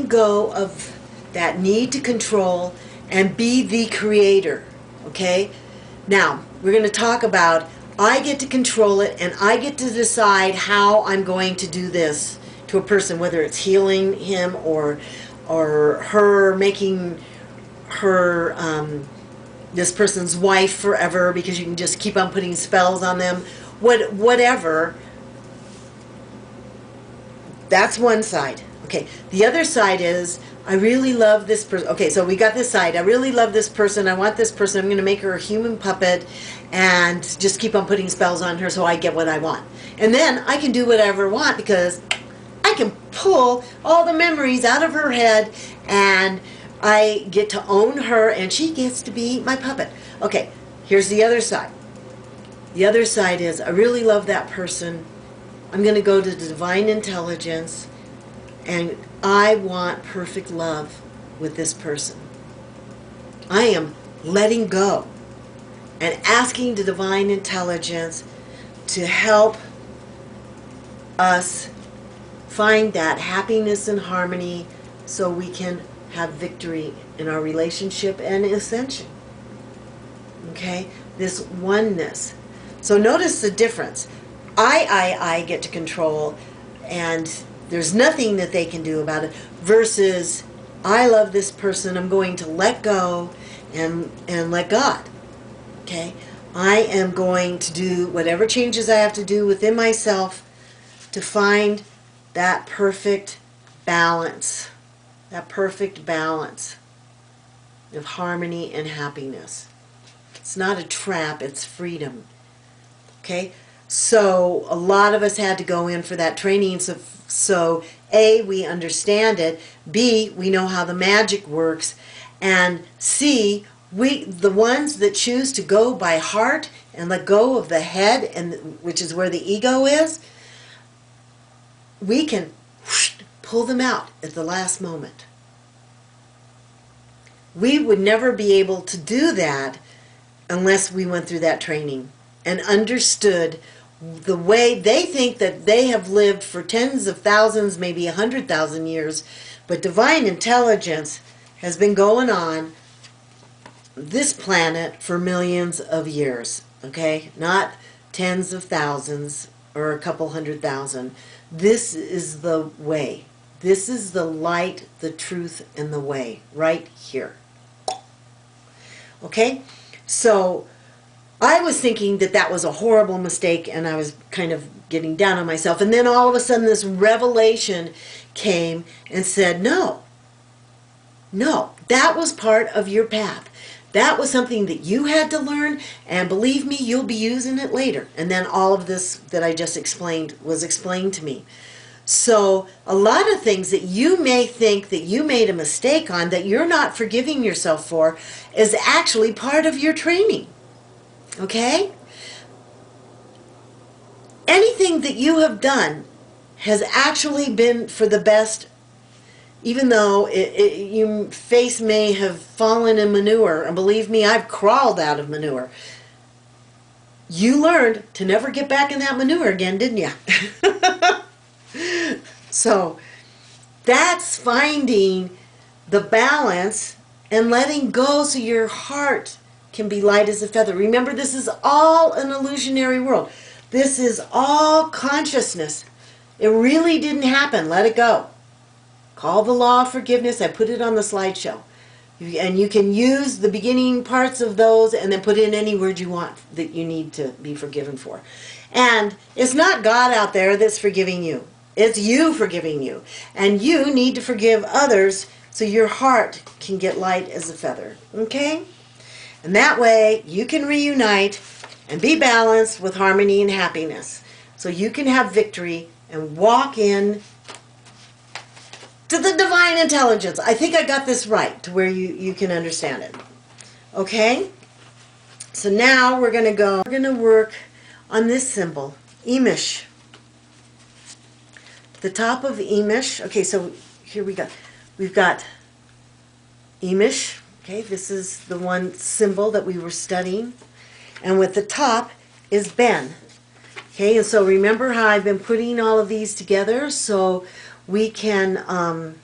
Go of that need to control and be the creator. Okay? Now, we're going to talk about I get to control it and I get to decide how I'm going to do this to a person, whether it's healing him or her, making her this person's wife forever because you can just keep on putting spells on them. Whatever. That's one side. Okay, the other side is, I really love this person. Okay, so we got this side. I really love this person. I want this person. I'm going to make her a human puppet and just keep on putting spells on her so I get what I want. And then I can do whatever I want because I can pull all the memories out of her head and I get to own her and she gets to be my puppet. Okay, here's the other side. The other side is, I really love that person. I'm going to go to the divine intelligence and I want perfect love with this person. I am letting go and asking the divine intelligence to help us find that happiness and harmony so we can have victory in our relationship and ascension. Okay? This oneness. So notice the difference. I get to control and there's nothing that they can do about it, versus I love this person, I'm going to let go and let God. Okay? I am going to do whatever changes I have to do within myself to find that perfect balance. That perfect balance of harmony and happiness. It's not a trap, it's freedom. Okay? So a lot of us had to go in for that training. So A, we understand it. B, we know how the magic works. And C, the ones that choose to go by heart and let go of the head, and which is where the ego is, we can pull them out at the last moment. We would never be able to do that unless we went through that training and understood the way they think that they have lived for tens of thousands, maybe 100,000 years, but divine intelligence has been going on this planet for millions of years, okay? Not tens of thousands or a couple 100,000. This is the way. This is the light, the truth, and the way, right here. Okay? So I was thinking that that was a horrible mistake and I was kind of getting down on myself. And then all of a sudden this revelation came and said, no, that was part of your path. That was something that you had to learn, and believe me, you'll be using it later. And then all of this that I just explained was explained to me. So a lot of things that you may think that you made a mistake on, that you're not forgiving yourself for, is actually part of your training. Okay? Anything that you have done has actually been for the best, even though your face may have fallen in manure. And believe me, I've crawled out of manure. You learned to never get back in that manure again, didn't you? So that's finding the balance and letting go so your heart can be light as a feather. Remember, this is all an illusionary world. This is all consciousness. It really didn't happen. Let it go. Call the law of forgiveness. I put it on the slideshow. And you can use the beginning parts of those and then put in any word you want that you need to be forgiven for. And it's not God out there that's forgiving you. It's you forgiving you. And you need to forgive others so your heart can get light as a feather. Okay? And that way you can reunite and be balanced with harmony and happiness. So you can have victory and walk in to the divine intelligence. I think I got this right to where you can understand it. Okay? So now we're going to work on this symbol, Imix. The top of Imix. Okay, so here we go. We've got Imix. Okay, this is the one symbol that we were studying. And with the top is Ben. Okay, and so remember how I've been putting all of these together so we can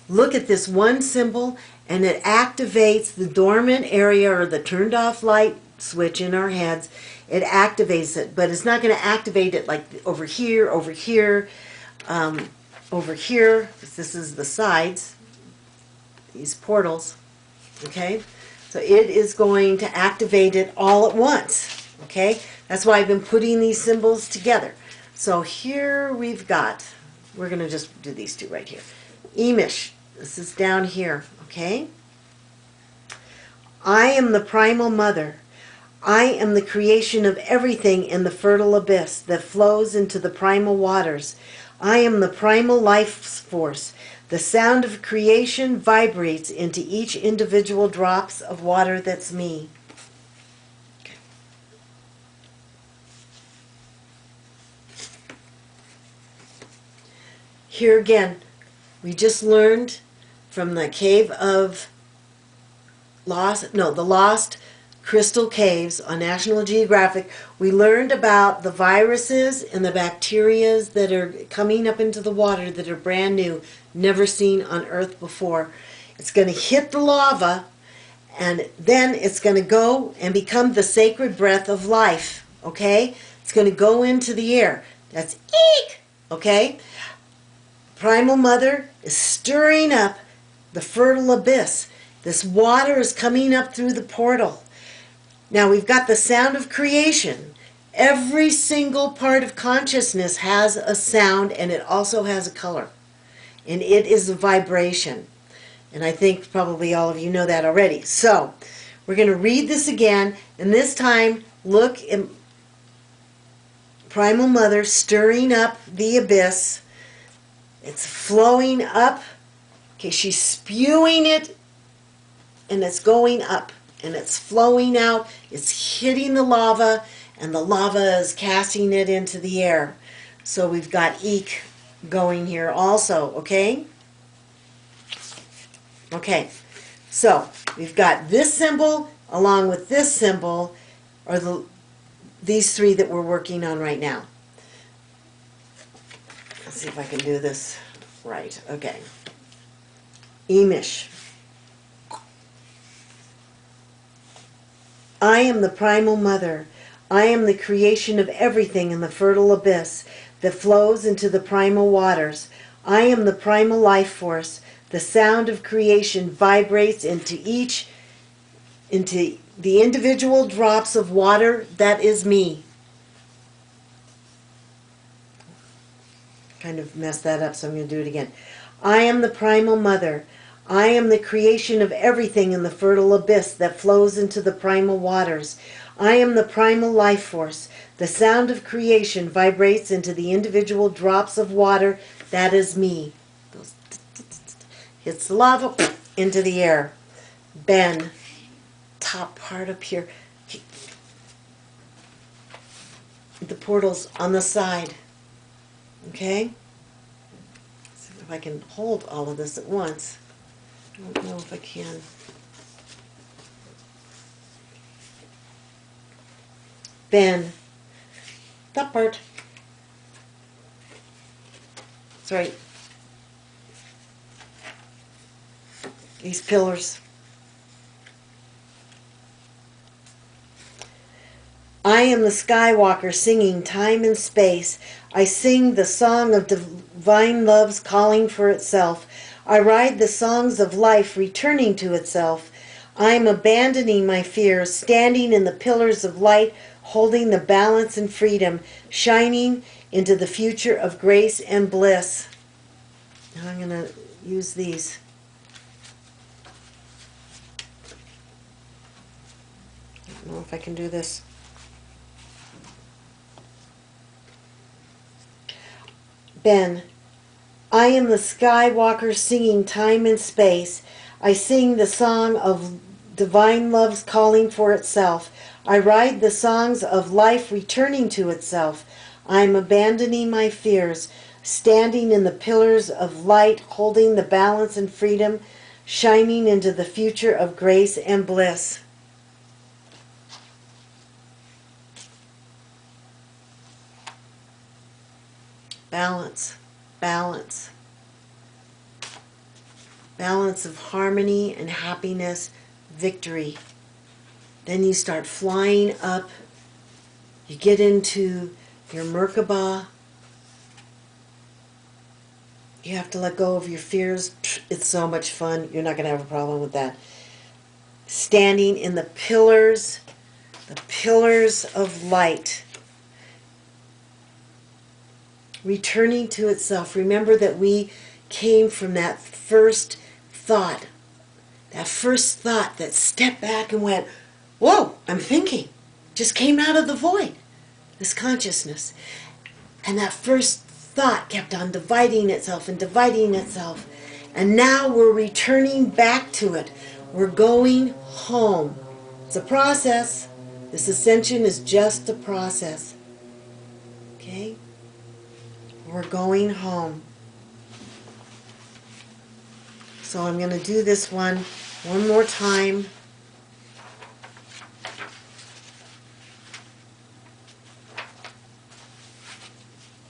look at this one symbol, and it activates the dormant area or the turned off light switch in our heads. It activates it, but it's not going to activate it like over here, over here, over here. This is the sides, these portals, okay? So it is going to activate it all at once, okay? That's why I've been putting these symbols together. So here we've got, we're going to just do these two right here. Imix, this is down here, okay? I am the primal mother. I am the creation of everything in the fertile abyss that flows into the primal waters. I am the primal life force. The sound of creation vibrates into each individual drops of water that's me. Okay. Here again, we just learned from the cave of the Lost Crystal Caves on National Geographic, we learned about the viruses and the bacteria that are coming up into the water that are brand new, never seen on Earth before. It's going to hit the lava, and then it's going to go and become the sacred breath of life, okay? It's going to go into the air. That's eek, okay? Primal Mother is stirring up the fertile abyss. This water is coming up through the portal. Now we've got the sound of creation. Every single part of consciousness has a sound, and it also has a color. And it is a vibration. And I think probably all of you know that already. So we're going to read this again, and this time look at Primal Mother stirring up the abyss. It's flowing up. Okay, she's spewing it, and it's going up. And it's flowing out, it's hitting the lava, and the lava is casting it into the air. So we've got eek going here also, okay? Okay, so we've got this symbol along with this symbol, or these three that we're working on right now. Let's see if I can do this right. Okay. Imix. I am the primal mother. I am the creation of everything in the fertile abyss that flows into the primal waters. I am the primal life force. The sound of creation vibrates into the individual drops of water that is me. Kind of messed that up, so I'm going to do it again. I am the primal mother. I am the creation of everything in the fertile abyss that flows into the primal waters. I am the primal life force. The sound of creation vibrates into the individual drops of water that is me. Hits the lava into the air. Bend. Top part up here. The portal's on the side. Okay? See if I can hold all of this at once. I don't know if I can. Bend. That part. That's right. These pillars. I am the Skywalker singing time and space. I sing the song of divine love's calling for itself. I ride the songs of life returning to itself. I am abandoning my fears, standing in the pillars of light, holding the balance and freedom, shining into the future of grace and bliss. Now I'm going to use these. I don't know if I can do this. Ben, I am the Skywalker singing time and space. I sing the song of divine love's calling for itself. I ride the songs of life returning to itself. I am abandoning my fears, standing in the pillars of light, holding the balance and freedom, shining into the future of grace and bliss. Balance, balance. balance of harmony and happiness, victory. Then you start flying up. You get into your Merkaba. You have to let go of your fears. It's so much fun. You're not going to have a problem with that. Standing in the pillars of light. Returning to itself. Remember that we came from that first thought. That first thought that stepped back and went, whoa, I'm thinking. Just came out of the void. This consciousness. And that first thought kept on dividing itself and dividing itself. And now we're returning back to it. We're going home. It's a process. This ascension is just a process. Okay? We're going home. So I'm going to do this one more time.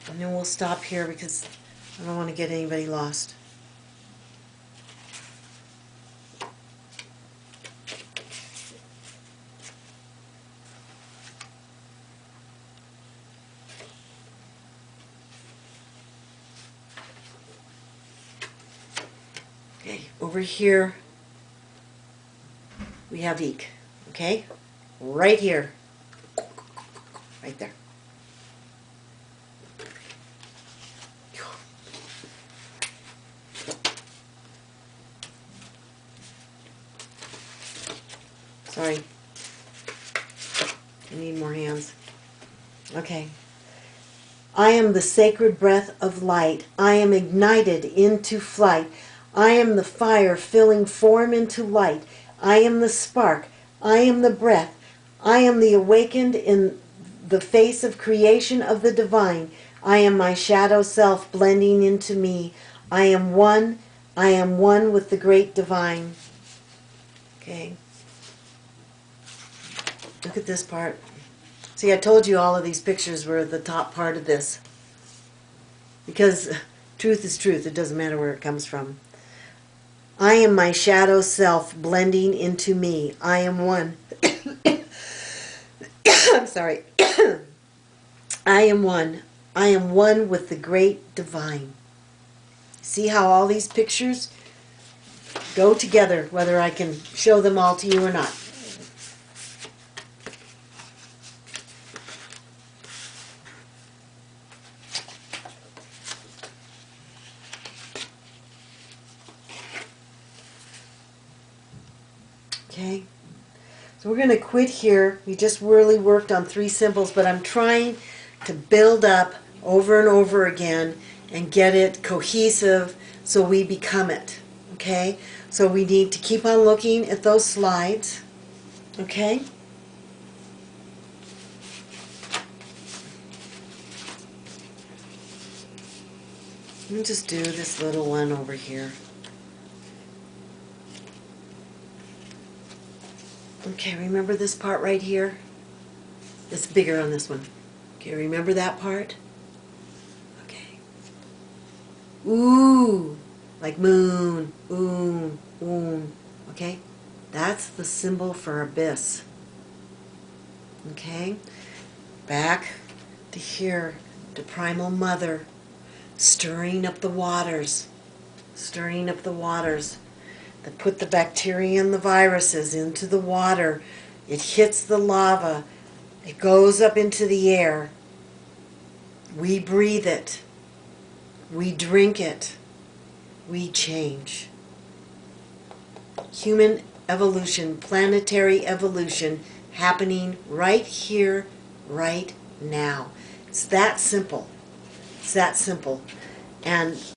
And then we'll stop here because I don't want to get anybody lost. Okay, over here we have Eek. Okay? Right here. Right there. Sorry. I need more hands. Okay. I am the sacred breath of light. I am ignited into flight. I am the fire filling form into light. I am the spark. I am the breath. I am the awakened in the face of creation of the divine. I am my shadow self blending into me. I am one. I am one with the great divine. Okay. Look at this part. See, I told you all of these pictures were the top part of this. Because truth is truth. It doesn't matter where it comes from. I am my shadow self blending into me. I am one. I'm sorry. I am one. I am one with the great divine. See how all these pictures go together, whether I can show them all to you or not. Okay, so we're going to quit here. We just really worked on 3 symbols, but I'm trying to build up over and over again and get it cohesive so we become it. Okay, so we need to keep on looking at those slides. Okay. Let me just do this little one over here. Okay, remember this part right here? It's bigger on this one. Okay, remember that part? Okay. Ooh, like moon, oom. Okay? That's the symbol for abyss. Okay? Back to here, to Primal Mother, stirring up the waters. Stirring up the waters. That put the bacteria and the viruses into the water. It hits the lava. It goes up into the air. We breathe it. We drink it. We change. Human evolution, planetary evolution, happening right here, right now. It's that simple. It's that simple. And